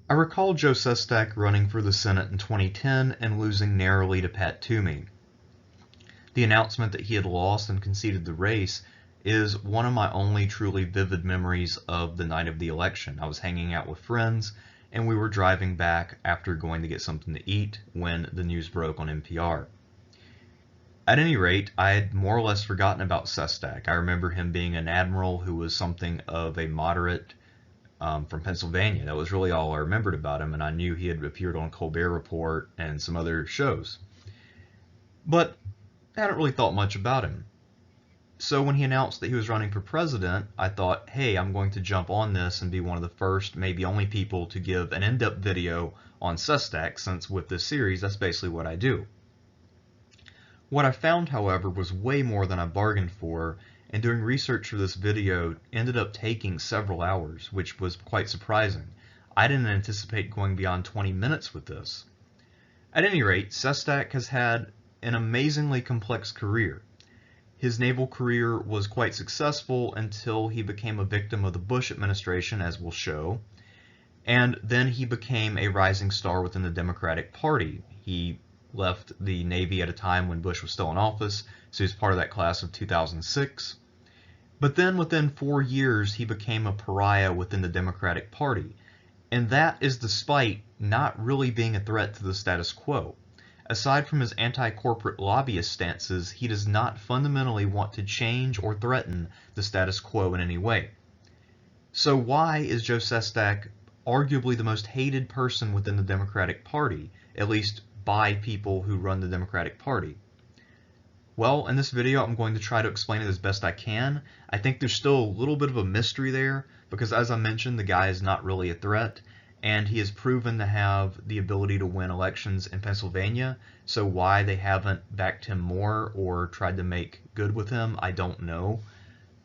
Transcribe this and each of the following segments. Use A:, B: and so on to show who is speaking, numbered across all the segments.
A: I recall Joe Sestak running for the Senate in 2010 and losing narrowly to Pat Toomey. The announcement that he had lost and conceded the race is one of my only truly vivid memories of the night of the election. I was hanging out with friends and we were driving back after going to get something to eat when the news broke on NPR. At any rate, I had more or less forgotten about Sestak. I remember him being an admiral who was something of a moderate from Pennsylvania. That was really all I remembered about him, and I knew he had appeared on Colbert Report and some other shows. But I hadn't really thought much about him. So when he announced that he was running for president, I thought, hey, I'm going to jump on this and be one of the first, maybe only people to give an in-depth video on Sestak, since with this series, that's basically what I do. What I found, however, was way more than I bargained for, and doing research for this video ended up taking several hours, which was quite surprising. I didn't anticipate going beyond 20 minutes with this. At any rate, Sestak has had an amazingly complex career. His naval career was quite successful until he became a victim of the Bush administration, as we'll show, and then he became a rising star within the Democratic Party. He left the Navy at a time when Bush was still in office, so he was part of that class of 2006. But then within 4 years, he became a pariah within the Democratic Party, and that is despite not really being a threat to the status quo. Aside from his anti-corporate lobbyist stances, he does not fundamentally want to change or threaten the status quo in any way. So why is Joe Sestak arguably the most hated person within the Democratic Party, at least by people who run the Democratic Party? Well, in this video, I'm going to try to explain it as best I can. I think there's still a little bit of a mystery there, because as I mentioned, the guy is not really a threat, and he has proven to have the ability to win elections in Pennsylvania, so why they haven't backed him more or tried to make good with him, I don't know.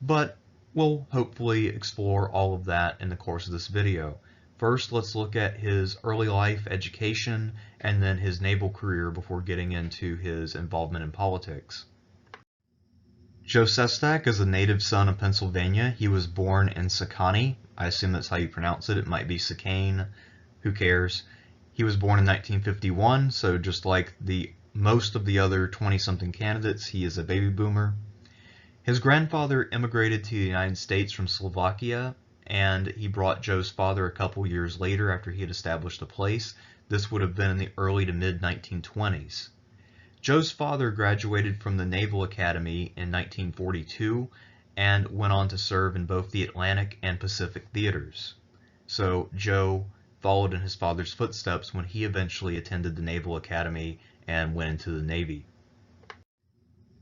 A: But we'll hopefully explore all of that in the course of this video. First, let's look at his early life, education, and then his naval career before getting into his involvement in politics. Joe Sestak is a native son of Pennsylvania. He was born in Sakani. I assume that's how you pronounce it. It might be Sakane. Who cares? He was born in 1951, so just like most of the other 20-something candidates, he is a baby boomer. His grandfather immigrated to the United States from Slovakia, and he brought Joe's father a couple years later after he had established a place. This would have been in the early to mid-1920s. Joe's father graduated from the Naval Academy in 1942 and went on to serve in both the Atlantic and Pacific theaters. So Joe followed in his father's footsteps when he eventually attended the Naval Academy and went into the Navy.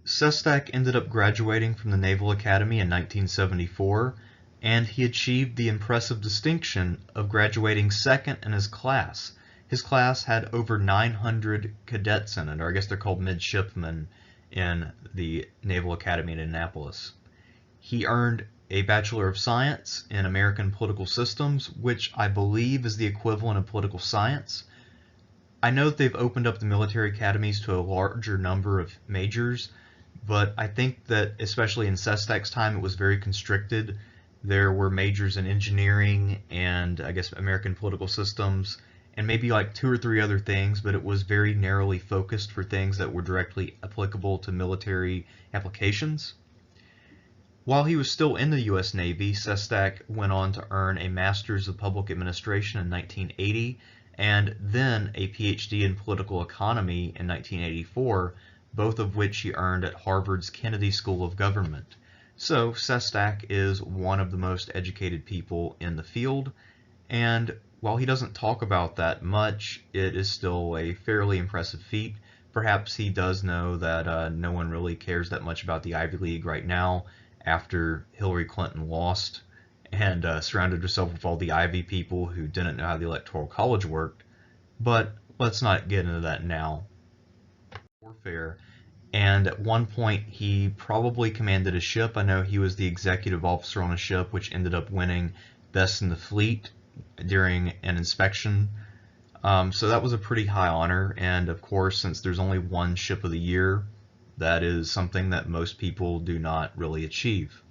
A: Sestak ended up graduating from the Naval Academy in 1974, and he achieved the impressive distinction of graduating second in his class. His class had over 900 cadets in it, or I guess they're called midshipmen in the Naval Academy in Annapolis. He earned a Bachelor of Science in American Political Systems, which I believe is the equivalent of political science. I know that they've opened up the military academies to a larger number of majors, but I think that especially in Sestak's time it was very constricted. There were majors in engineering and I guess American political systems and maybe like 2 or 3 other things, but it was very narrowly focused for things that were directly applicable to military applications. While he was still in the U.S. Navy, Sestak went on to earn a Master's of Public Administration in 1980 and then a PhD in Political Economy in 1984, both of which he earned at Harvard's Kennedy School of Government. So Sestak is one of the most educated people in the field, and while he doesn't talk about that much, it is still a fairly impressive feat. Perhaps he does know that no one really cares that much about the Ivy League right now after Hillary Clinton lost and surrounded herself with all the Ivy people who didn't know how the Electoral College worked. But let's not get into that now. Warfare. And at one point he probably commanded a ship. I know he was the executive officer on a ship which ended up winning Best in the Fleet during an inspection. So that was a pretty high honor, and of course since there's only one ship of the year, that is something that most people do not really achieve.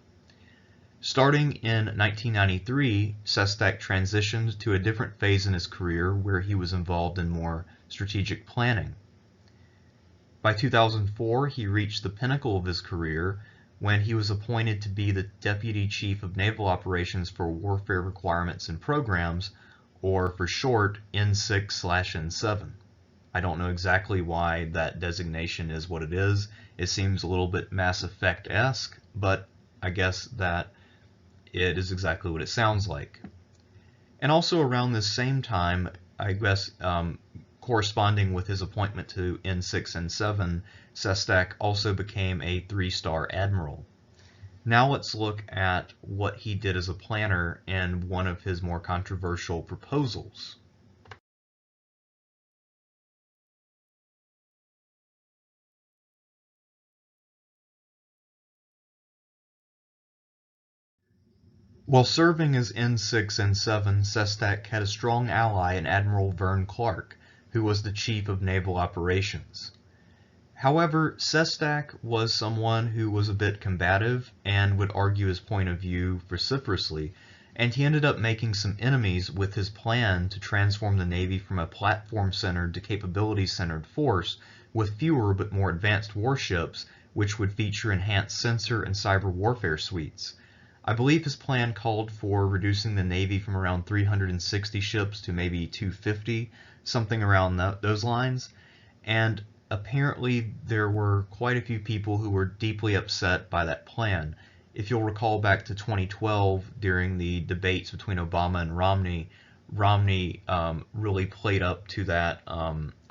A: Starting in 1993, Sestak transitioned to a different phase in his career where he was involved in more strategic planning. By 2004, he reached the pinnacle of his career when he was appointed to be the Deputy Chief of Naval Operations for Warfare Requirements and Programs, or for short, N6/N7. I don't know exactly why that designation is what it is. It seems a little bit Mass Effect-esque, but I guess that it is exactly what it sounds like. And also around this same time, I guess corresponding with his appointment to N6 and 7, Sestak also became a 3-star admiral. Now let's look at what he did as a planner in one of his more controversial proposals. While serving as N6 and 7, Sestak had a strong ally in Admiral Vern Clark, who was the Chief of Naval Operations. However, Sestak was someone who was a bit combative and would argue his point of view vociferously, and he ended up making some enemies with his plan to transform the Navy from a platform-centered to capability-centered force with fewer but more advanced warships, which would feature enhanced sensor and cyber warfare suites. I believe his plan called for reducing the Navy from around 360 ships to maybe 250, something around those lines, and apparently there were quite a few people who were deeply upset by that plan. If you'll recall back to 2012 during the debates between Obama and Romney, Romney really played up to that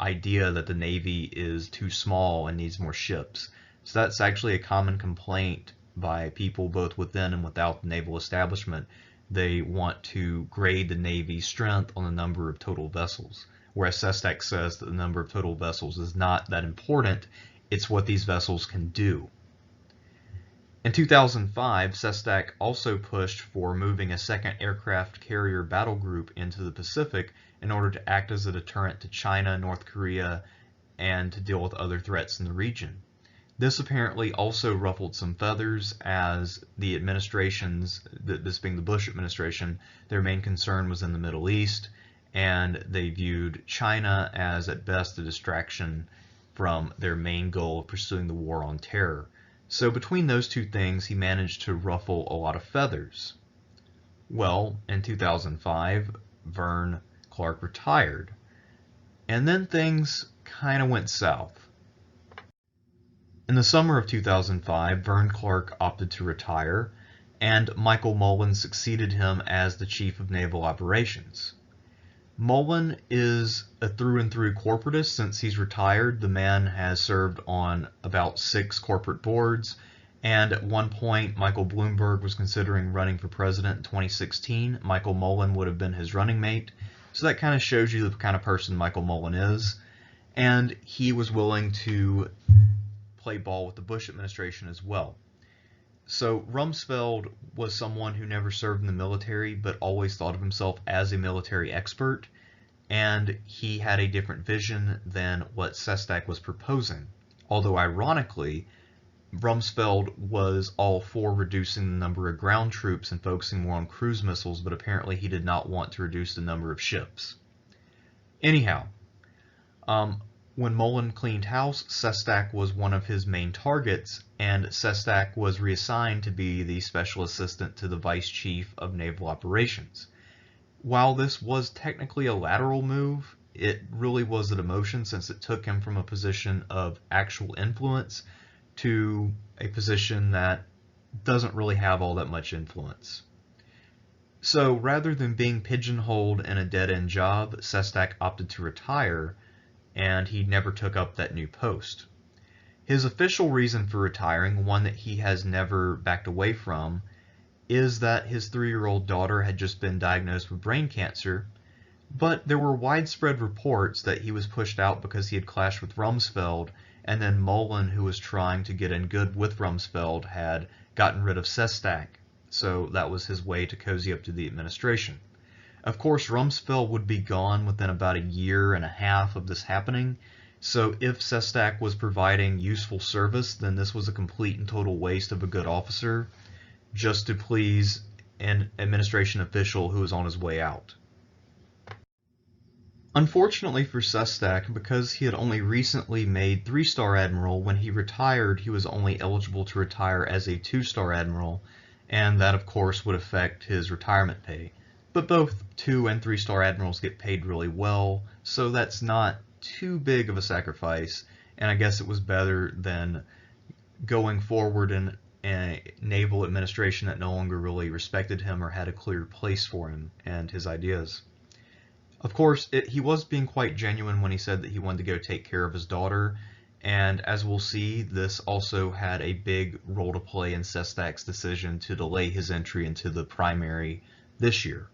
A: idea that the Navy is too small and needs more ships. So that's actually a common complaint by people both within and without the naval establishment. They want to grade the Navy's strength on the number of total vessels, whereas Sestak says that the number of total vessels is not that important, it's what these vessels can do. In 2005, Sestak also pushed for moving a second aircraft carrier battle group into the Pacific in order to act as a deterrent to China, North Korea, and to deal with other threats in the region. This apparently also ruffled some feathers, as the administrations, this being the Bush administration, their main concern was in the Middle East, and they viewed China as at best a distraction from their main goal of pursuing the war on terror. So between those two things, he managed to ruffle a lot of feathers. Well, in 2005, Vern Clark retired, and then things kind of went south. In the summer of 2005, Vern Clark opted to retire, and Michael Mullen succeeded him as the Chief of Naval Operations. Mullen is a through-and-through corporatist. Since he's retired, the man has served on about 6 corporate boards, and at one point Michael Bloomberg was considering running for president in 2016. Michael Mullen would have been his running mate, so that kind of shows you the kind of person Michael Mullen is, and he was willing to play ball with the Bush administration as well. So Rumsfeld was someone who never served in the military but always thought of himself as a military expert, and he had a different vision than what Sestak was proposing. Although ironically, Rumsfeld was all for reducing the number of ground troops and focusing more on cruise missiles, but apparently he did not want to reduce the number of ships. Anyhow, when Mullen cleaned house, Sestak was one of his main targets, and Sestak was reassigned to be the special assistant to the Vice Chief of Naval Operations. While this was technically a lateral move, it really was a demotion, since it took him from a position of actual influence to a position that doesn't really have all that much influence. So rather than being pigeonholed in a dead-end job, Sestak opted to retire, and he never took up that new post. His official reason for retiring, one that he has never backed away from, is that his 3-year-old daughter had just been diagnosed with brain cancer, but there were widespread reports that he was pushed out because he had clashed with Rumsfeld, and then Mullen, who was trying to get in good with Rumsfeld, had gotten rid of Sestak, so that was his way to cozy up to the administration. Of course, Rumsfeld would be gone within about a year and a half of this happening, so if Sestak was providing useful service, then this was a complete and total waste of a good officer. just to please an administration official who was on his way out. Unfortunately for Sestak, because he had only recently made 3-star admiral, when he retired he was only eligible to retire as a 2-star admiral, and that of course would affect his retirement pay. But both 2- and 3-star admirals get paid really well, so that's not too big of a sacrifice, and I guess it was better than going forward in a naval administration that no longer really respected him or had a clear place for him and his ideas. Of course, he was being quite genuine when he said that he wanted to go take care of his daughter, and as we'll see, this also had a big role to play in Sestak's decision to delay his entry into the primary this year.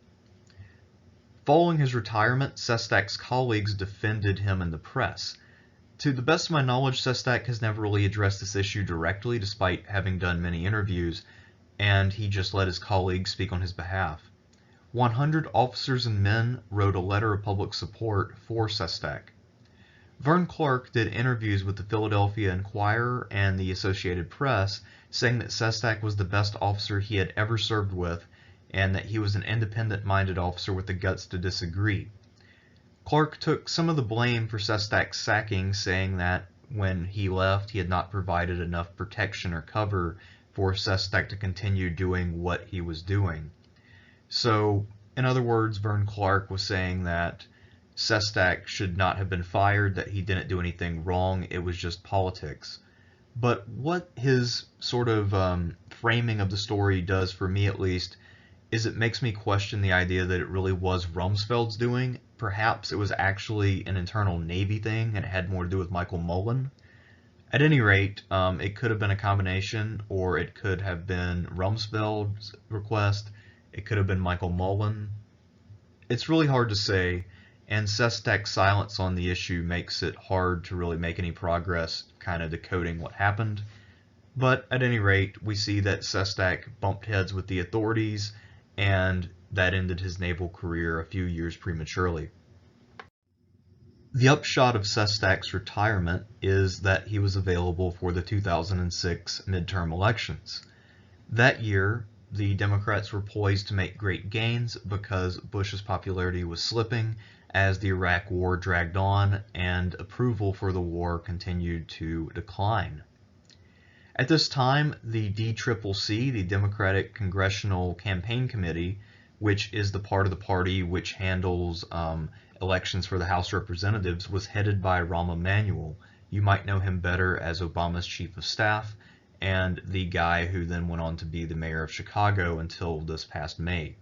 A: Following his retirement, Sestak's colleagues defended him in the press. To the best of my knowledge, Sestak has never really addressed this issue directly, despite having done many interviews, and he just let his colleagues speak on his behalf. 100 officers and men wrote a letter of public support for Sestak. Vern Clark did interviews with the Philadelphia Inquirer and the Associated Press, saying that Sestak was the best officer he had ever served with, and that he was an independent-minded officer with the guts to disagree. Clark took some of the blame for Sestak's sacking, saying that when he left he had not provided enough protection or cover for Sestak to continue doing what he was doing. So, in other words, Vern Clark was saying that Sestak should not have been fired, that he didn't do anything wrong, it was just politics. But what his sort of framing of the story does, for me at least, is it makes me question the idea that it really was Rumsfeld's doing. Perhaps it was actually an internal Navy thing and it had more to do with Michael Mullen. At any rate, it could have been a combination, or it could have been Rumsfeld's request. It could have been Michael Mullen. It's really hard to say, and Sestak's silence on the issue makes it hard to really make any progress kind of decoding what happened. But at any rate, we see that Sestak bumped heads with the authorities, and that ended his naval career a few years prematurely. The upshot of Sestak's retirement is that he was available for the 2006 midterm elections. That year, the Democrats were poised to make great gains because Bush's popularity was slipping as the Iraq War dragged on and approval for the war continued to decline. At this time, the DCCC, the Democratic Congressional Campaign Committee, which is the part of the party which handles elections for the House of Representatives, was headed by Rahm Emanuel. You might know him better as Obama's chief of staff, and the guy who then went on to be the mayor of Chicago until this past May.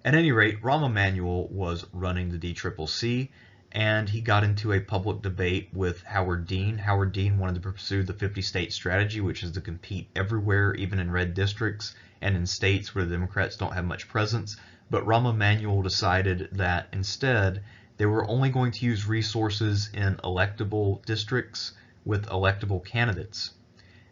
A: At any rate, Rahm Emanuel was running the DCCC, and he got into a public debate with Howard Dean. Howard Dean wanted to pursue the 50-state strategy, which is to compete everywhere, even in red districts and in states where the Democrats don't have much presence. But Rahm Emanuel decided that instead they were only going to use resources in electable districts with electable candidates.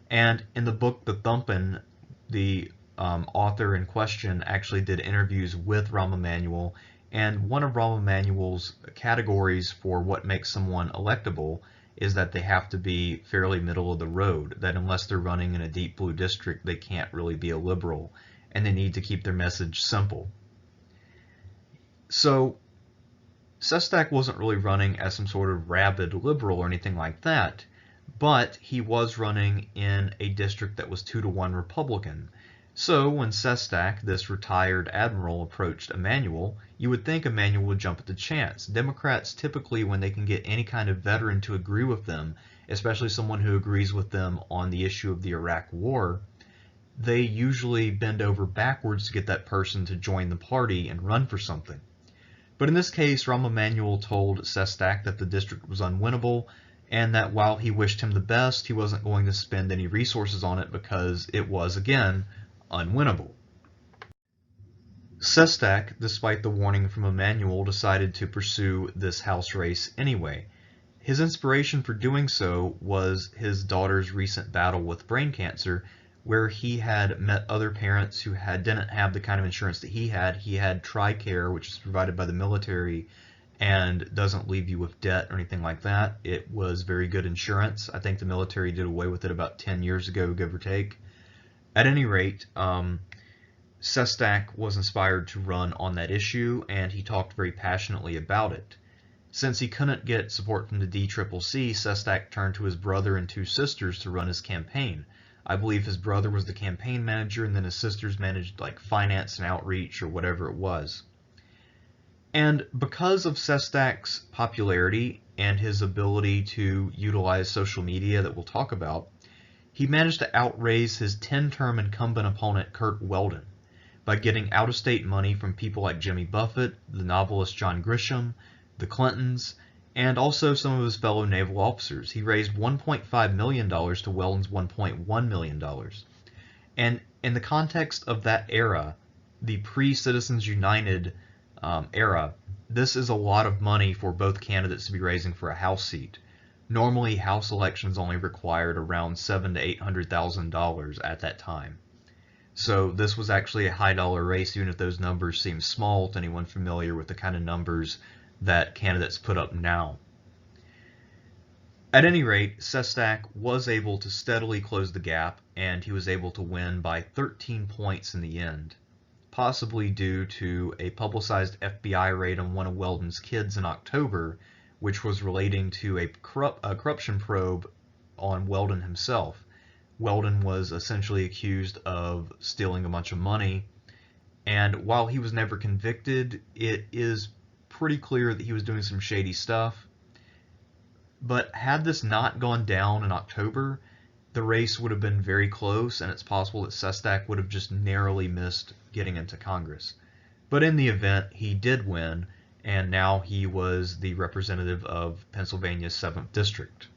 A: And in the book The Thumpin', the author in question actually did interviews with Rahm Emanuel, and one of Rahm Emanuel's categories for what makes someone electable is that they have to be fairly middle of the road, that unless they're running in a deep blue district they can't really be a liberal, and they need to keep their message simple. So Sestak wasn't really running as some sort of rabid liberal or anything like that, but he was running in a district that was 2-to-1 Republican. So when Sestak, this retired admiral, approached Emanuel, you would think Emanuel would jump at the chance. Democrats typically, when they can get any kind of veteran to agree with them, especially someone who agrees with them on the issue of the Iraq War, they usually bend over backwards to get that person to join the party and run for something. But in this case, Rahm Emanuel told Sestak that the district was unwinnable, and that while he wished him the best, he wasn't going to spend any resources on it because it was, again, unwinnable. Sestak, despite the warning from Emanuel, decided to pursue this House race anyway. His inspiration for doing so was his daughter's recent battle with brain cancer, where he had met other parents who didn't have the kind of insurance that he had. He had TRICARE, which is provided by the military and doesn't leave you with debt or anything like that. It was very good insurance. I think the military did away with it about 10 years ago, give or take. At any rate, Sestak was inspired to run on that issue, and he talked very passionately about it. Since he couldn't get support from the DCCC, Sestak turned to his brother and two sisters to run his campaign. I believe his brother was the campaign manager, and then his sisters managed like finance and outreach or whatever it was. And because of Sestak's popularity and his ability to utilize social media that we'll talk about, he managed to outraise his 10-term incumbent opponent Kurt Weldon by getting out-of-state money from people like Jimmy Buffett, the novelist John Grisham, the Clintons, and also some of his fellow naval officers. He raised $1.5 million to Weldon's $1.1 million. And in the context of that era, the pre-Citizens United era, this is a lot of money for both candidates to be raising for a House seat. Normally, House elections only required around $700,000 to $800,000 at that time. So this was actually a high-dollar race, even if those numbers seem small to anyone familiar with the kind of numbers that candidates put up now. At any rate, Sestak was able to steadily close the gap, and he was able to win by 13 points in the end, possibly due to a publicized FBI raid on one of Weldon's kids in October, which was relating to a corruption probe on Weldon himself. Weldon was essentially accused of stealing a bunch of money, and while he was never convicted, it is pretty clear that he was doing some shady stuff. But had this not gone down in October, the race would have been very close, and it's possible that Sestak would have just narrowly missed getting into Congress. But in the event, he did win, and now he was the representative of Pennsylvania's 7th District.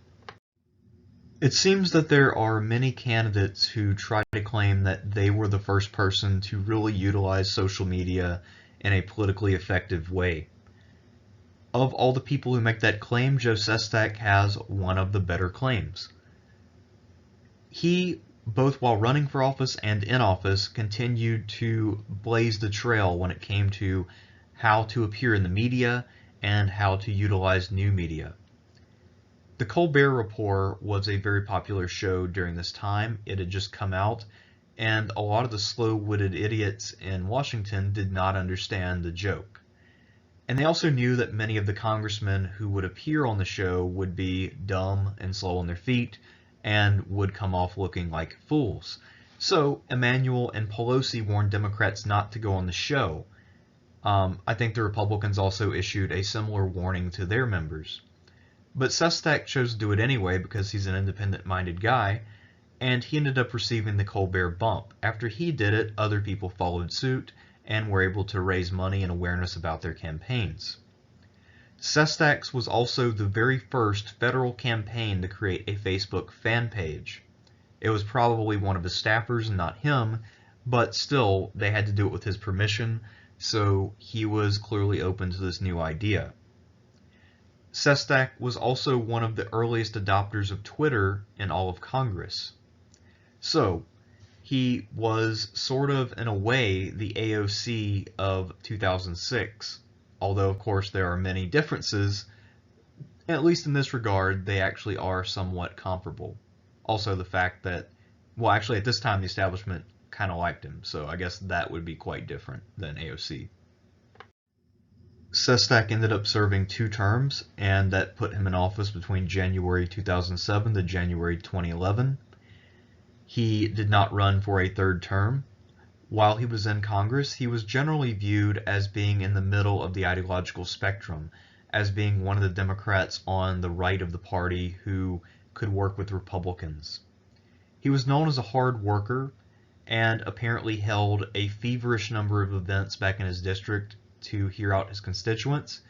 A: It seems that there are many candidates who try to claim that they were the first person to really utilize social media in a politically effective way. Of all the people who make that claim, Joe Sestak has one of the better claims. He, both while running for office and in office, continued to blaze the trail when it came to how to appear in the media and how to utilize new media. The Colbert Report was a very popular show during this time. It had just come out, and a lot of the slow-witted idiots in Washington did not understand the joke. And they also knew that many of the congressmen who would appear on the show would be dumb and slow on their feet and would come off looking like fools. So Emanuel and Pelosi warned Democrats not to go on the show. I think the Republicans also issued a similar warning to their members. But Sestak chose to do it anyway because he's an independent-minded guy, and he ended up receiving the Colbert bump. After he did it, other people followed suit and were able to raise money and awareness about their campaigns. Sestak's was also the very first federal campaign to create a Facebook fan page. It was probably one of his staffers and not him, but still, they had to do it with his permission, so he was clearly open to this new idea. Sestak was also one of the earliest adopters of Twitter in all of Congress. So, he was sort of, in a way, the AOC of 2006. Although, of course, there are many differences, at least in this regard, they actually are somewhat comparable. Also, the fact that, well, actually, at this time, the establishment kind of liked him, so I guess that would be quite different than AOC. Sestak ended up serving 2 terms, and that put him in office between January 2007 to January 2011. He did not run for a 3rd term. While he was in Congress, he was generally viewed as being in the middle of the ideological spectrum, as being one of the Democrats on the right of the party who could work with Republicans. He was known as a hard worker and apparently held a feverish number of events back in his district to hear out his constituents.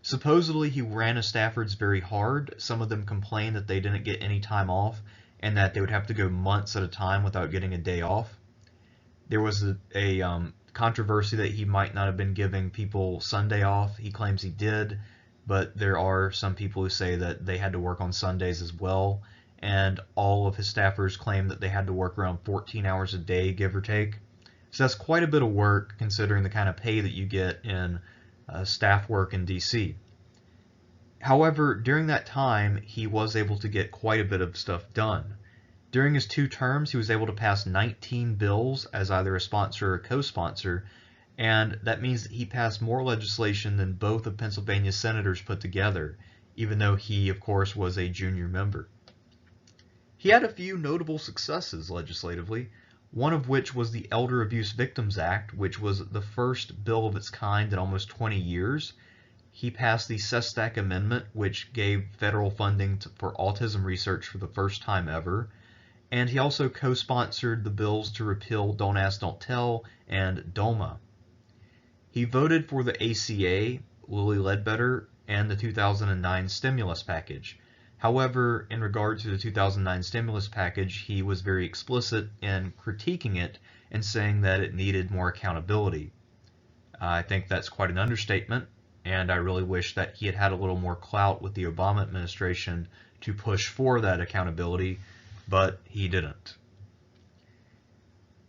A: Supposedly, he ran his Staffords very hard. Some of them complained that they didn't get any time off and that they would have to go months at a time without getting a day off. There was a controversy that he might not have been giving people Sunday off. He claims he did, but there are some people who say that they had to work on Sundays as well, and all of his staffers claim that they had to work around 14 hours a day, give or take. So that's quite a bit of work considering the kind of pay that you get in staff work in DC. However, during that time, he was able to get quite a bit of stuff done. During his 2 terms, he was able to pass 19 bills as either a sponsor or co-sponsor, and that means that he passed more legislation than both of Pennsylvania's senators put together, even though he, of course, was a junior member. He had a few notable successes legislatively, one of which was the Elder Abuse Victims Act, which was the first bill of its kind in almost 20 years. He passed the Sestak Amendment, which gave federal funding for autism research for the first time ever. And he also co-sponsored the bills to repeal Don't Ask, Don't Tell and DOMA. He voted for the ACA, Lilly Ledbetter, and the 2009 stimulus package. However, in regard to the 2009 stimulus package, he was very explicit in critiquing it and saying that it needed more accountability. I think that's quite an understatement, and I really wish that he had had a little more clout with the Obama administration to push for that accountability, but he didn't.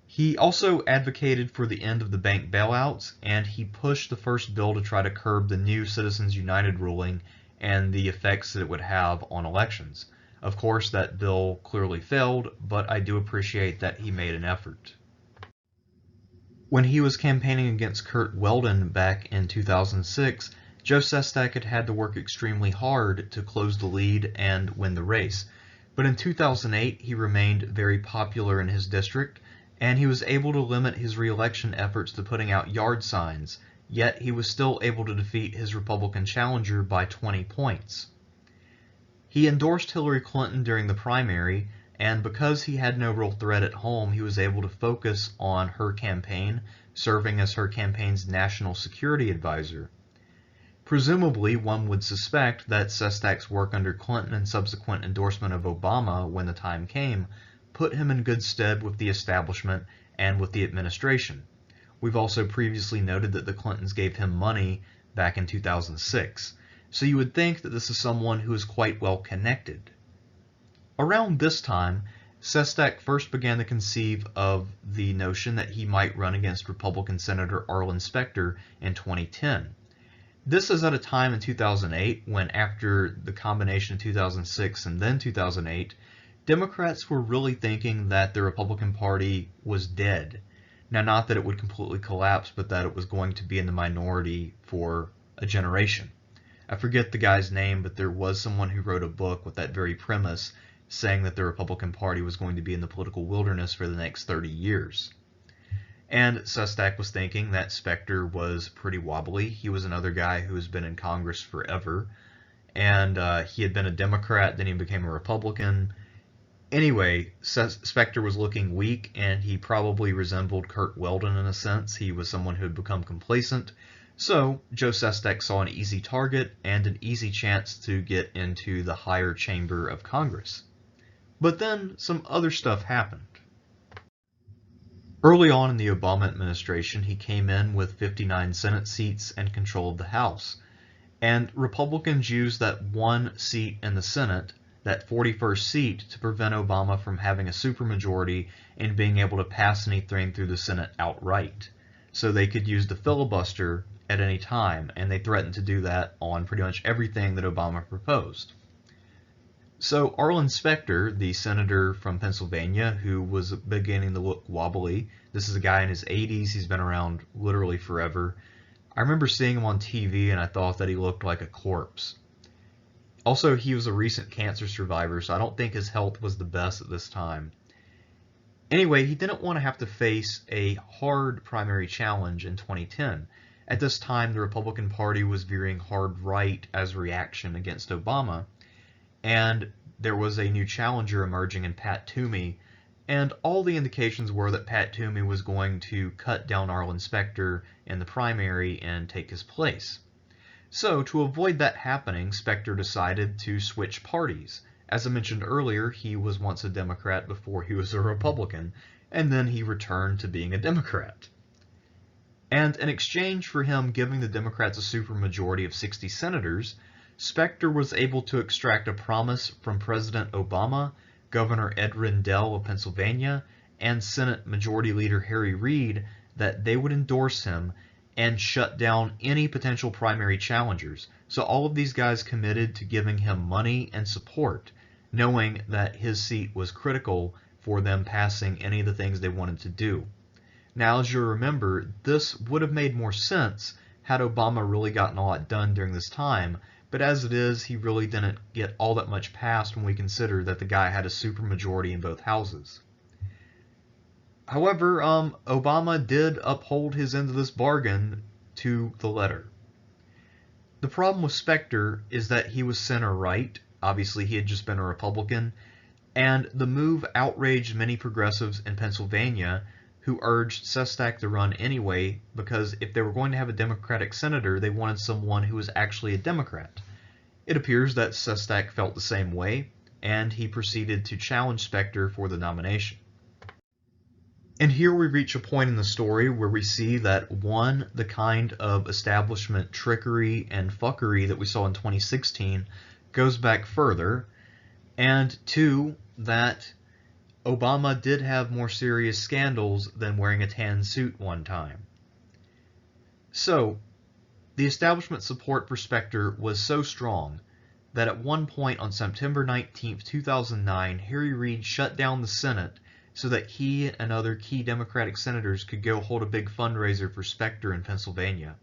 A: He also advocated for the end of the bank bailouts, and he pushed the first bill to try to curb the new Citizens United ruling and the effects that it would have on elections. Of course, that bill clearly failed, but I do appreciate that he made an effort. When he was campaigning against Curt Weldon back in 2006, Joe Sestak had to work extremely hard to close the lead and win the race. But in 2008, he remained very popular in his district, and he was able to limit his re-election efforts to putting out yard signs, yet he was still able to defeat his Republican challenger by 20 points. He endorsed Hillary Clinton during the primary, and because he had no real threat at home, he was able to focus on her campaign, serving as her campaign's national security advisor. Presumably, one would suspect that Sestak's work under Clinton and subsequent endorsement of Obama when the time came put him in good stead with the establishment and with the administration. We've also previously noted that the Clintons gave him money back in 2006, so you would think that this is someone who is quite well connected. Around this time, Sestak first began to conceive of the notion that he might run against Republican Senator Arlen Specter in 2010. This is at a time in 2008 when, after the combination of 2006 and then 2008, Democrats were really thinking that the Republican Party was dead. Now, not that it would completely collapse, but that it was going to be in the minority for a generation. I forget the guy's name, but there was someone who wrote a book with that very premise, saying that the Republican Party was going to be in the political wilderness for the next 30 years. And Sestak was thinking that Specter was pretty wobbly. He was another guy who has been in Congress forever, and he had been a Democrat, then he became a Republican. Anyway, Specter was looking weak, and he probably resembled Curt Weldon in a sense. He was someone who had become complacent. So Joe Sestak saw an easy target and an easy chance to get into the higher chamber of Congress. But then some other stuff happened. Early on in the Obama administration, he came in with 59 Senate seats and control of the House. And Republicans used that one seat in the Senate, that 41st seat, to prevent Obama from having a supermajority and being able to pass anything through the Senate outright. So they could use the filibuster at any time, and they threatened to do that on pretty much everything that Obama proposed. So Arlen Specter, the senator from Pennsylvania, who was beginning to look wobbly, this is a guy in his 80s, he's been around literally forever. I remember seeing him on TV and I thought that he looked like a corpse. Also, he was a recent cancer survivor, so I don't think his health was the best at this time. Anyway, he didn't want to have to face a hard primary challenge in 2010. At this time, the Republican Party was veering hard right as a reaction against Obama, and there was a new challenger emerging in Pat Toomey, and all the indications were that Pat Toomey was going to cut down Arlen Specter in the primary and take his place. So, to avoid that happening, Specter decided to switch parties. As I mentioned earlier, he was once a Democrat before he was a Republican, and then he returned to being a Democrat. And in exchange for him giving the Democrats a supermajority of 60 senators, Specter was able to extract a promise from President Obama, Governor Ed Rendell of Pennsylvania, and Senate Majority Leader Harry Reid that they would endorse him and shut down any potential primary challengers. So all of these guys committed to giving him money and support. knowing that his seat was critical for them passing any of the things they wanted to do. Now, as you'll remember, this would have made more sense had Obama really gotten a lot done during this time, but as it is, he really didn't get all that much passed when we consider that the guy had a supermajority in both houses. However, Obama did uphold his end of this bargain to the letter. The problem with Specter is that he was center-right. Obviously, he had just been a Republican, and the move outraged many progressives in Pennsylvania who urged Sestak to run anyway, because if they were going to have a Democratic senator, they wanted someone who was actually a Democrat. It appears that Sestak felt the same way, and he proceeded to challenge Specter for the nomination. And here we reach a point in the story where we see that, one, the kind of establishment trickery and fuckery that we saw in 2016 goes back further, and two, that Obama did have more serious scandals than wearing a tan suit one time. So, the establishment support for Specter was so strong that at one point on September 19, 2009, Harry Reid shut down the Senate so that he and other key Democratic senators could go hold a big fundraiser for Specter in Pennsylvania.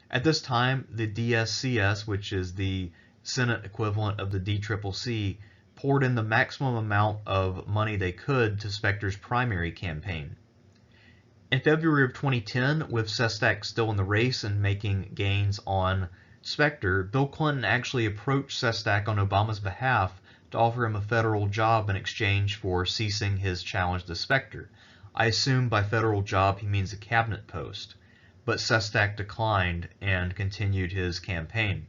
A: At this time, the DSCS, which is the Senate equivalent of the DCCC, poured in the maximum amount of money they could to Specter's primary campaign. In February of 2010, with Sestak still in the race and making gains on Specter, Bill Clinton actually approached Sestak on Obama's behalf to offer him a federal job in exchange for ceasing his challenge to Specter. I assume by federal job he means a cabinet post, but Sestak declined and continued his campaign.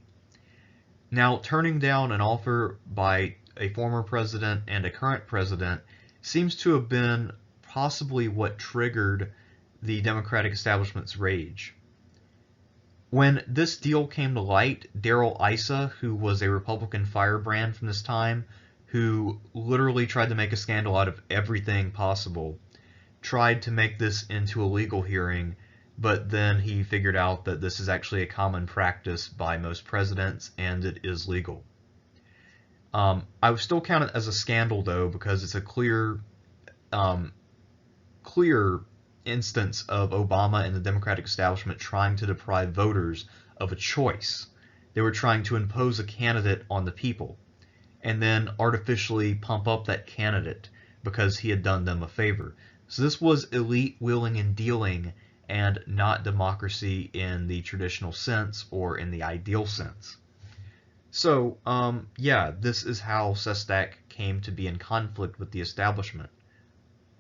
A: Now, turning down an offer by a former president and a current president seems to have been possibly what triggered the Democratic establishment's rage. When this deal came to light, Darrell Issa, who was a Republican firebrand from this time, who literally tried to make a scandal out of everything possible, tried to make this into a legal hearing, but then he figured out that this is actually a common practice by most presidents and it is legal. I would still count it as a scandal, though, because it's a clear instance of Obama and the Democratic establishment trying to deprive voters of a choice. They were trying to impose a candidate on the people and then artificially pump up that candidate because he had done them a favor. So this was elite wheeling and dealing and not democracy in the traditional sense or in the ideal sense. So, yeah, this is how Sestak came to be in conflict with the establishment.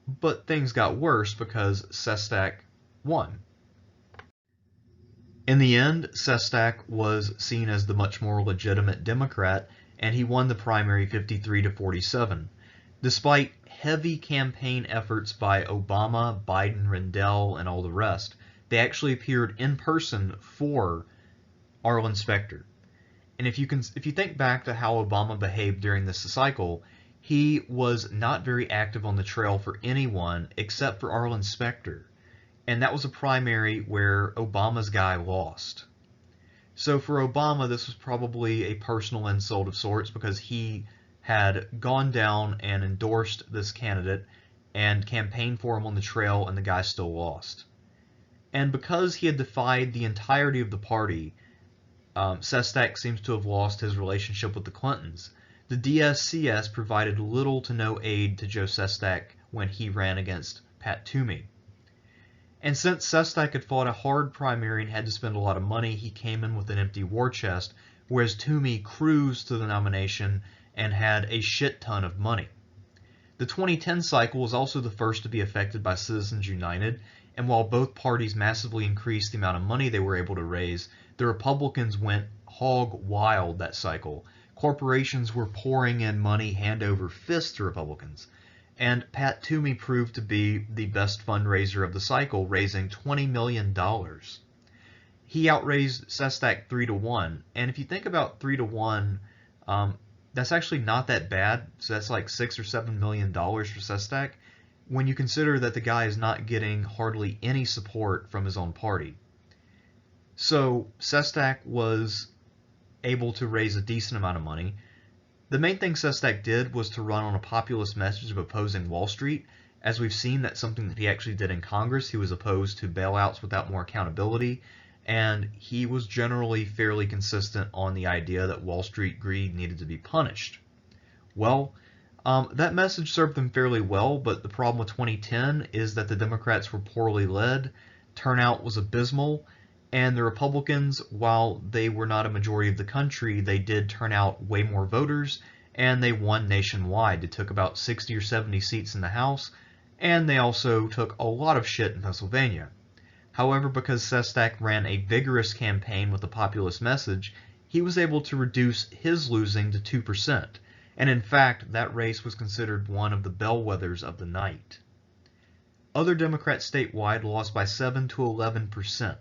A: But things got worse because Sestak won. In the end, Sestak was seen as the much more legitimate Democrat, and he won the primary 53-47. Despite heavy campaign efforts by Obama, Biden, Rendell, and all the rest, they actually appeared in person for Arlen Specter. And if you think back to how Obama behaved during this cycle, he was not very active on the trail for anyone except for Arlen Specter. And that was a primary where Obama's guy lost. So for Obama, this was probably a personal insult of sorts because he had gone down and endorsed this candidate and campaigned for him on the trail, and the guy still lost. And because he had defied the entirety of the party, Sestak seems to have lost his relationship with the Clintons. The DSCS provided little to no aid to Joe Sestak when he ran against Pat Toomey. And since Sestak had fought a hard primary and had to spend a lot of money, he came in with an empty war chest, whereas Toomey cruised to the nomination and had a shit ton of money. The 2010 cycle was also the first to be affected by Citizens United, and while both parties massively increased the amount of money they were able to raise, the Republicans went hog wild that cycle. Corporations were pouring in money hand over fist to Republicans. And Pat Toomey proved to be the best fundraiser of the cycle, raising $20 million. He outraised Sestak 3-1. And if you think about 3-1, that's actually not that bad. So that's like $6 or $7 million for Sestak, when you consider that the guy is not getting hardly any support from his own party. So Sestak was able to raise a decent amount of money. The main thing Sestak did was to run on a populist message of opposing Wall Street. As we've seen, that's something that he actually did in Congress. He was opposed to bailouts without more accountability, and he was generally fairly consistent on the idea that Wall Street greed needed to be punished. Well, that message served them fairly well, but the problem with 2010 is that the Democrats were poorly led, turnout was abysmal, and the Republicans, while they were not a majority of the country, they did turn out way more voters, and they won nationwide. They took about 60 or 70 seats in the House, and they also took a lot of shit in Pennsylvania. However, because Sestak ran a vigorous campaign with a populist message, he was able to reduce his losing to 2%, and in fact, that race was considered one of the bellwethers of the night. Other Democrats statewide lost by 7 to 11%.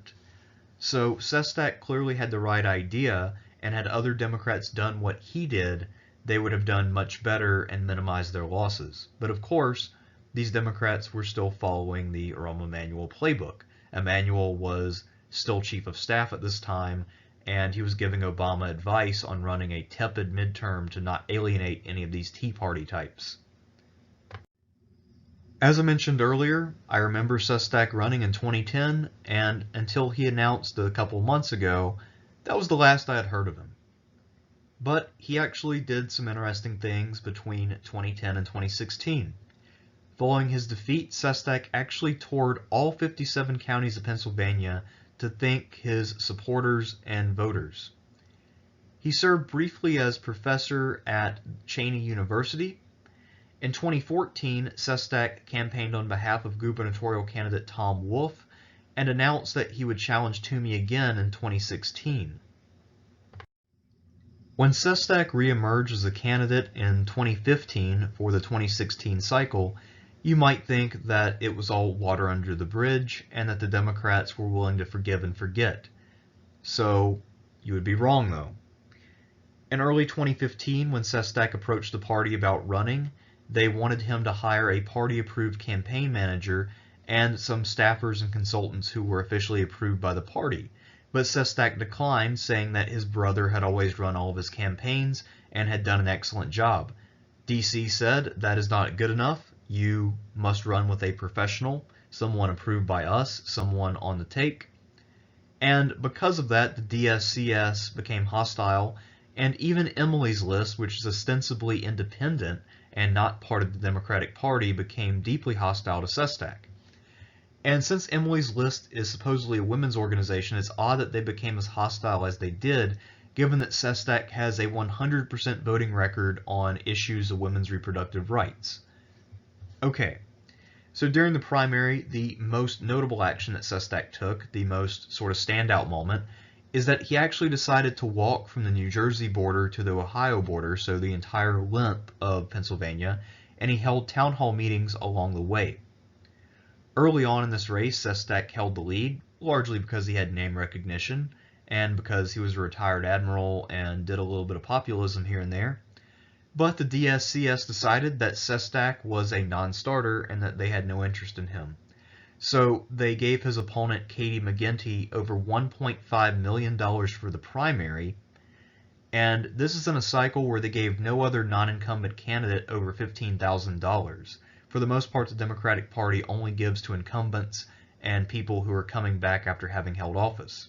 A: So Sestak clearly had the right idea, and had other Democrats done what he did, they would have done much better and minimized their losses. But of course, these Democrats were still following the Rahm Emanuel playbook. Emanuel was still chief of staff at this time, and he was giving Obama advice on running a tepid midterm to not alienate any of these Tea Party types. As I mentioned earlier, I remember Sestak running in 2010, and until he announced a couple months ago, that was the last I had heard of him. But he actually did some interesting things between 2010 and 2016. Following his defeat, Sestak actually toured all 57 counties of Pennsylvania to thank his supporters and voters. He served briefly as professor at Cheyney University. In 2014, Sestak campaigned on behalf of gubernatorial candidate Tom Wolf and announced that he would challenge Toomey again in 2016. When Sestak reemerged as a candidate in 2015 for the 2016 cycle, you might think that it was all water under the bridge and that the Democrats were willing to forgive and forget. So, you would be wrong though. In early 2015, when Sestak approached the party about running, they wanted him to hire a party-approved campaign manager and some staffers and consultants who were officially approved by the party. But Sestak declined, saying that his brother had always run all of his campaigns and had done an excellent job. DC said, "That is not good enough. You must run with a professional, someone approved by us, someone on the take." And because of that, the DSCS became hostile, and even Emily's List, which is ostensibly independent and not part of the Democratic Party, became deeply hostile to Sestak. And since Emily's List is supposedly a women's organization, it's odd that they became as hostile as they did, given that Sestak has a 100% voting record on issues of women's reproductive rights. Okay, so during the primary, the most notable action that Sestak took, the most sort of standout moment, is that he actually decided to walk from the New Jersey border to the Ohio border, so the entire length of Pennsylvania, and he held town hall meetings along the way. Early on in this race, Sestak held the lead, largely because he had name recognition, and because he was a retired admiral and did a little bit of populism here and there. But the DSCS decided that Sestak was a non-starter and that they had no interest in him. So they gave his opponent, Katie McGinty, over $1.5 million for the primary, and this is in a cycle where they gave no other non-incumbent candidate over $15,000. For the most part, the Democratic Party only gives to incumbents and people who are coming back after having held office.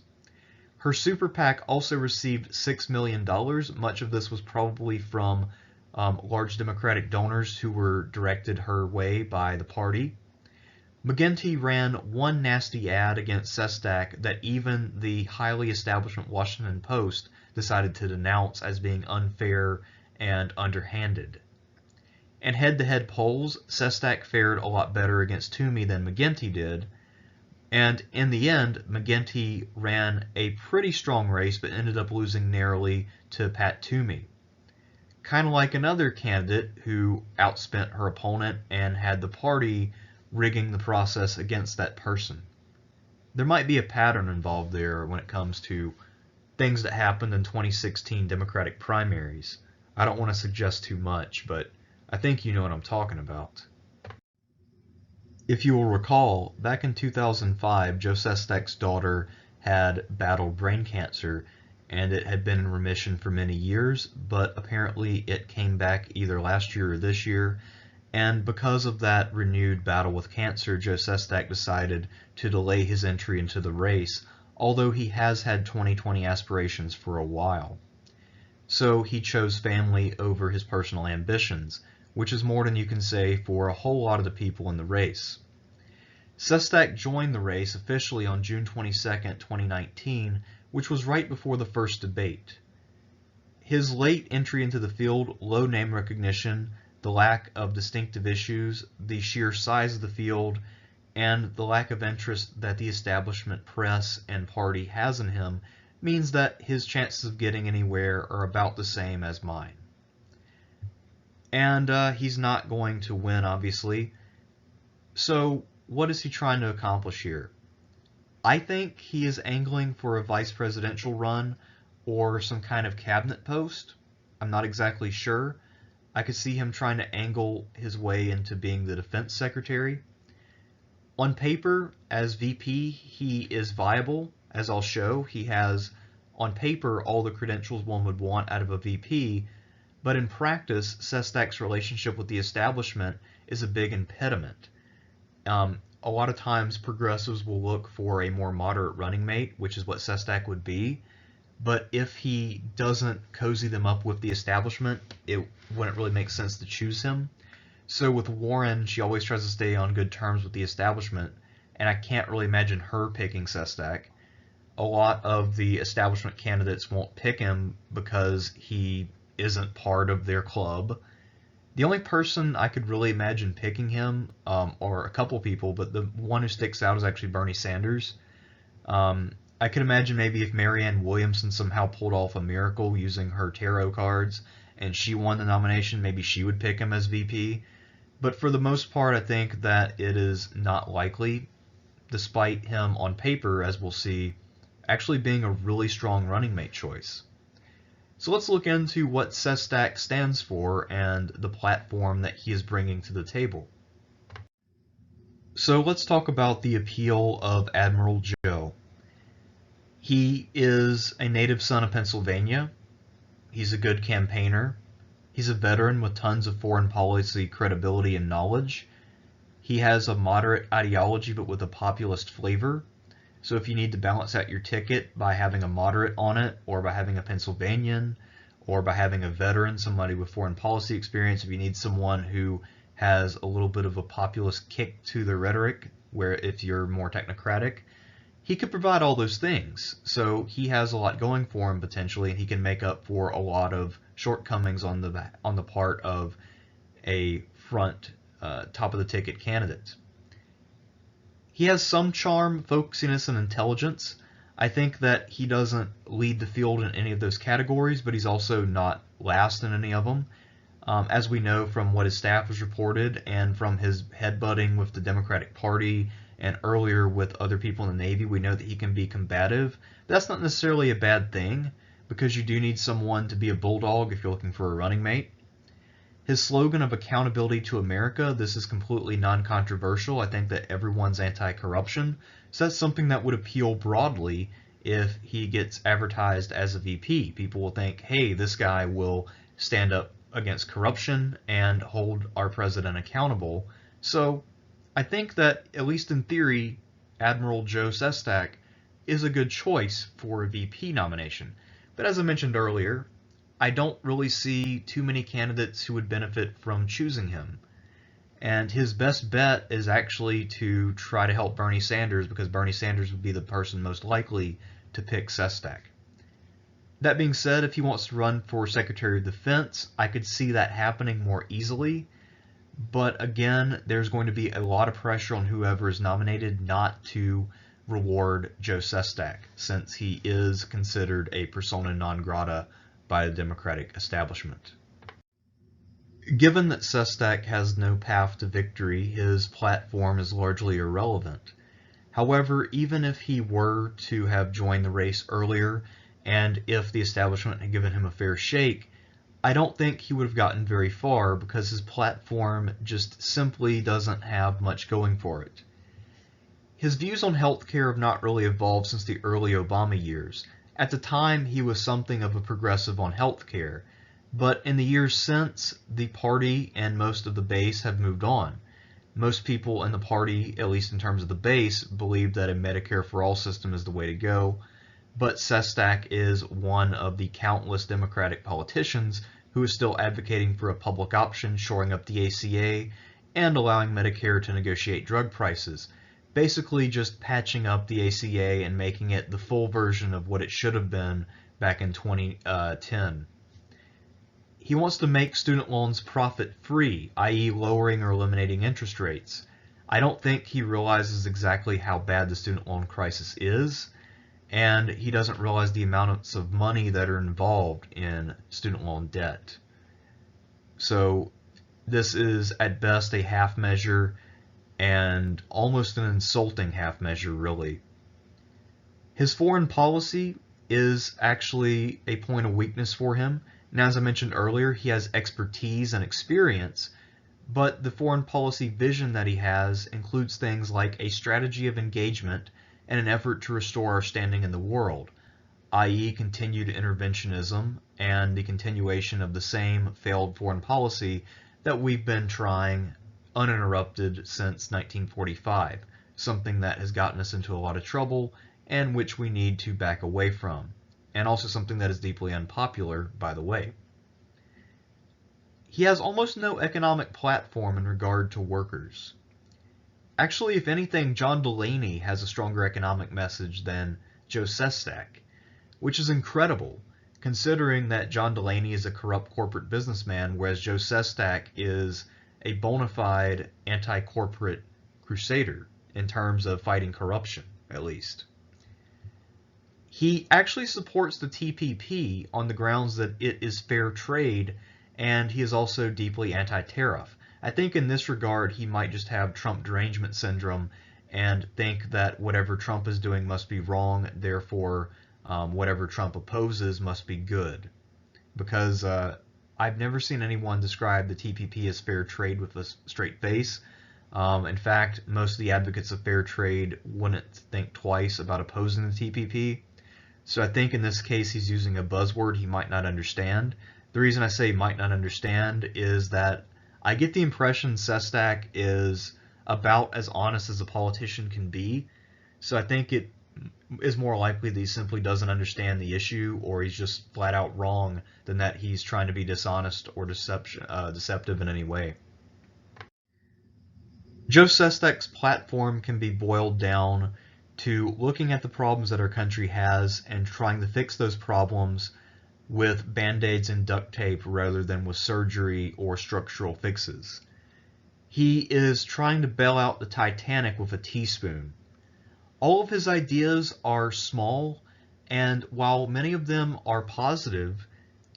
A: Her super PAC also received $6 million. Much of this was probably from large Democratic donors who were directed her way by the party. McGinty ran one nasty ad against Sestak that even the highly establishment Washington Post decided to denounce as being unfair and underhanded. In head-to-head polls, Sestak fared a lot better against Toomey than McGinty did, and in the end, McGinty ran a pretty strong race but ended up losing narrowly to Pat Toomey. Kind of like another candidate who outspent her opponent and had the party rigging the process against that person. There might be a pattern involved there when it comes to things that happened in 2016 Democratic primaries. I don't want to suggest too much, but I think you know what I'm talking about. If you will recall, back in 2005, Joe Sestak's daughter had battled brain cancer, and it had been in remission for many years, but apparently it came back either last year or this year, and because of that renewed battle with cancer, Joe Sestak decided to delay his entry into the race, although he has had 2020 aspirations for a while. So he chose family over his personal ambitions, which is more than you can say for a whole lot of the people in the race. Sestak joined the race officially on June 22, 2019, which was right before the first debate. His late entry into the field, low name recognition, the lack of distinctive issues, the sheer size of the field, and the lack of interest that the establishment press and party has in him means that his chances of getting anywhere are about the same as mine. And he's not going to win, obviously. So what is he trying to accomplish here? I think he is angling for a vice presidential run or some kind of cabinet post. I'm not exactly sure. I could see him trying to angle his way into being the defense secretary. On paper, as VP, he is viable, as I'll show. He has, on paper, all the credentials one would want out of a VP, but in practice, Sestak's relationship with the establishment is a big impediment. A lot of times, progressives will look for a more moderate running mate, which is what Sestak would be, but if he doesn't cozy them up with the establishment, it wouldn't really make sense to choose him. So with Warren, she always tries to stay on good terms with the establishment, and I can't really imagine her picking Sestak. A lot of the establishment candidates won't pick him because he isn't part of their club. The only person I could really imagine picking him, or a couple people, but the one who sticks out is actually Bernie Sanders. I could imagine maybe if Marianne Williamson somehow pulled off a miracle using her tarot cards and she won the nomination, maybe she would pick him as VP. But for the most part, I think that it is not likely, despite him on paper, as we'll see, actually being a really strong running mate choice. So let's look into what Sestak stands for and the platform that he is bringing to the table. So let's talk about the appeal of Admiral Joe. He is a native son of Pennsylvania. He's a good campaigner. He's a veteran with tons of foreign policy credibility and knowledge. He has a moderate ideology but with a populist flavor. So if you need to balance out your ticket by having a moderate on it, or by having a Pennsylvanian, or by having a veteran, somebody with foreign policy experience, if you need someone who has a little bit of a populist kick to their rhetoric, where if you're more technocratic, he could provide all those things. So he has a lot going for him potentially, and he can make up for a lot of shortcomings on the part of a front top of the ticket candidate. He has some charm, focusiness, and intelligence. I think that he doesn't lead the field in any of those categories, but he's also not last in any of them. As we know from what his staff has reported and from his headbutting with the Democratic Party and earlier with other people in the Navy, we know that he can be combative. That's not necessarily a bad thing, because you do need someone to be a bulldog if you're looking for a running mate. His slogan of accountability to America, this is completely non-controversial. I think that everyone's anti-corruption, so that's something that would appeal broadly if he gets advertised as a VP. People will think, hey, this guy will stand up against corruption and hold our president accountable. So I think that, at least in theory, Admiral Joe Sestak is a good choice for a VP nomination. But as I mentioned earlier, I don't really see too many candidates who would benefit from choosing him. And his best bet is actually to try to help Bernie Sanders, because Bernie Sanders would be the person most likely to pick Sestak. That being said, if he wants to run for Secretary of Defense, I could see that happening more easily. But again, there's going to be a lot of pressure on whoever is nominated not to reward Joe Sestak, since he is considered a persona non grata by the Democratic establishment. Given that Sestak has no path to victory, his platform is largely irrelevant. However, even if he were to have joined the race earlier, and if the establishment had given him a fair shake, I don't think he would have gotten very far, because his platform just simply doesn't have much going for it. His views on healthcare have not really evolved since the early Obama years. At the time, he was something of a progressive on health care, but in the years since, the party and most of the base have moved on. Most people in the party, at least in terms of the base, believe that a Medicare for all system is the way to go, but Sestak is one of the countless Democratic politicians who is still advocating for a public option, shoring up the ACA, and allowing Medicare to negotiate drug prices, basically just patching up the ACA and making it the full version of what it should have been back in 2010. He wants to make student loans profit-free, i.e. lowering or eliminating interest rates. I don't think he realizes exactly how bad the student loan crisis is, and he doesn't realize the amounts of money that are involved in student loan debt. So this is at best a half measure, and almost an insulting half measure, really. His foreign policy is actually a point of weakness for him. Now, as I mentioned earlier, he has expertise and experience, but the foreign policy vision that he has includes things like a strategy of engagement and an effort to restore our standing in the world, i.e. continued interventionism and the continuation of the same failed foreign policy that we've been trying uninterrupted since 1945, something that has gotten us into a lot of trouble and which we need to back away from, and also something that is deeply unpopular, by the way. He has almost no economic platform in regard to workers. Actually, if anything, John Delaney has a stronger economic message than Joe Sestak, which is incredible, considering that John Delaney is a corrupt corporate businessman, whereas Joe Sestak is a bona fide anti-corporate crusader in terms of fighting corruption, at least. He actually supports the TPP on the grounds that it is fair trade, and he is also deeply anti-tariff. I think in this regard he might just have Trump derangement syndrome and think that whatever Trump is doing must be wrong, therefore whatever Trump opposes must be good. Because I've never seen anyone describe the TPP as fair trade with a straight face. In fact, most of the advocates of fair trade wouldn't think twice about opposing the TPP. So I think in this case he's using a buzzword he might not understand. The reason I say might not understand is that I get the impression Sestak is about as honest as a politician can be. So I think it is more likely that he simply doesn't understand the issue, or he's just flat out wrong, than that he's trying to be dishonest or deceptive in any way. Joe Sestak's platform can be boiled down to looking at the problems that our country has and trying to fix those problems with band-aids and duct tape rather than with surgery or structural fixes. He is trying to bail out the Titanic with a teaspoon. All of his ideas are small, and while many of them are positive,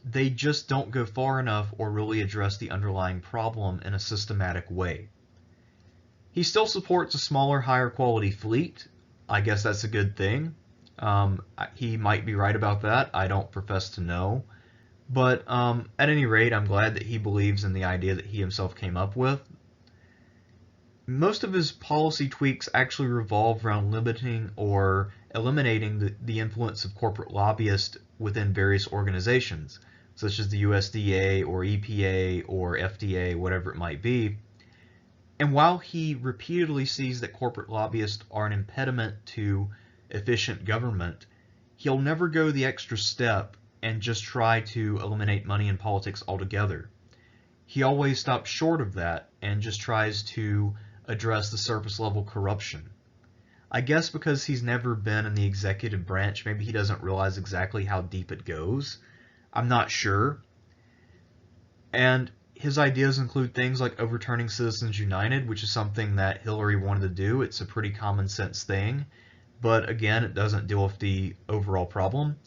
A: they just don't go far enough or really address the underlying problem in a systematic way. He still supports a smaller, higher quality fleet. I guess that's a good thing. He might be right about that. I don't profess to know. But at any rate, I'm glad that he believes in the idea that he himself came up with. Most of his policy tweaks actually revolve around limiting or eliminating the influence of corporate lobbyists within various organizations, such as the USDA or EPA or FDA, whatever it might be. And while he repeatedly sees that corporate lobbyists are an impediment to efficient government, he'll never go the extra step and just try to eliminate money in politics altogether. He always stops short of that and just tries to address the surface level corruption. I guess because he's never been in the executive branch, maybe he doesn't realize exactly how deep it goes. I'm not sure. And his ideas include things like overturning Citizens United, which is something that Hillary wanted to do. It's a pretty common sense thing, but again, it doesn't deal with the overall problem.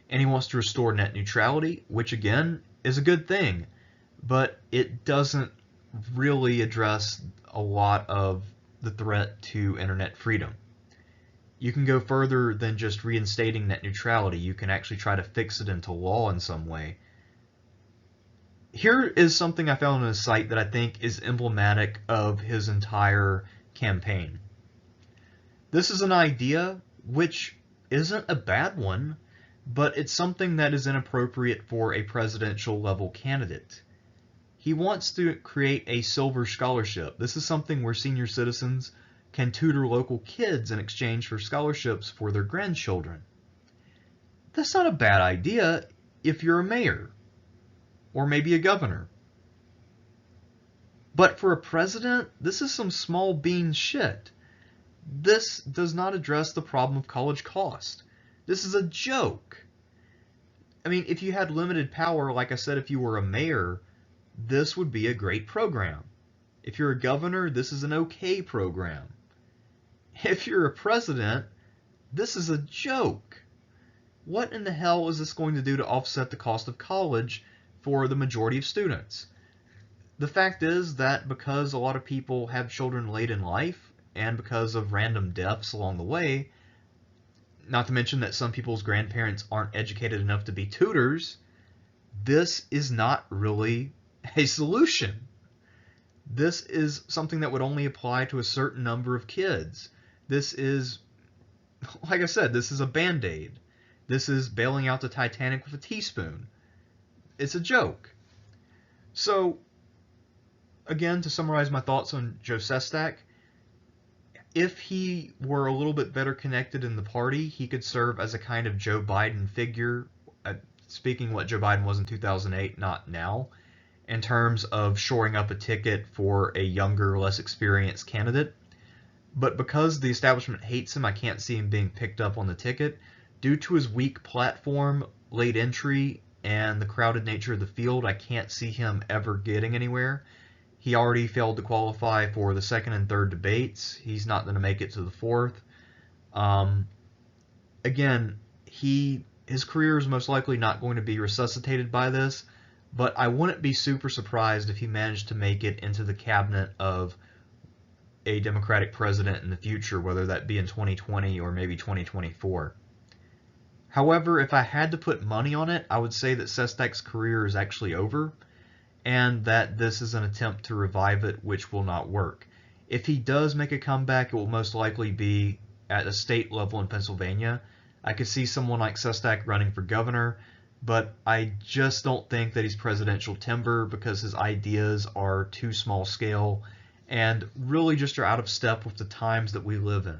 A: And he wants to restore net neutrality, which again is a good thing, but it doesn't really address a lot of the threat to internet freedom. You can go further than just reinstating net neutrality. You can actually try to fix it into law in some way. Here is something I found on his site that I think is emblematic of his entire campaign. This is an idea which isn't a bad one, but it's something that is inappropriate for a presidential level candidate. He wants to create a silver scholarship. This is something where senior citizens can tutor local kids in exchange for scholarships for their grandchildren. That's not a bad idea if you're a mayor or maybe a governor. But for a president, this is some small bean shit. This does not address the problem of college cost. This is a joke. I mean, if you had limited power, like I said, if you were a mayor, this would be a great program. If you're a governor, this is an okay program. If you're a president, this is a joke. What in the hell is this going to do to offset the cost of college for the majority of students? The fact is that because a lot of people have children late in life, and because of random deaths along the way, not to mention that some people's grandparents aren't educated enough to be tutors, this is not really a solution. This is something that would only apply to a certain number of kids. This is, like I said, this is a Band-Aid. This is bailing out the Titanic with a teaspoon. It's a joke. So, again, to summarize my thoughts on Joe Sestak, if he were a little bit better connected in the party, he could serve as a kind of Joe Biden figure, speaking what Joe Biden was in 2008, not now, in terms of shoring up a ticket for a younger, less experienced candidate. But because the establishment hates him, I can't see him being picked up on the ticket. Due to his weak platform, late entry, and the crowded nature of the field, I can't see him ever getting anywhere. He already failed to qualify for the second and third debates. He's not going to make it to the fourth. Again, his career is most likely not going to be resuscitated by this, but I wouldn't be super surprised if he managed to make it into the cabinet of a Democratic president in the future, whether that be in 2020 or maybe 2024. However, if I had to put money on it, I would say that Sestak's career is actually over, and that this is an attempt to revive it, which will not work. If he does make a comeback, it will most likely be at a state level in Pennsylvania. I could see someone like Sestak running for governor, but I just don't think that he's presidential timber because his ideas are too small scale and really just are out of step with the times that we live in.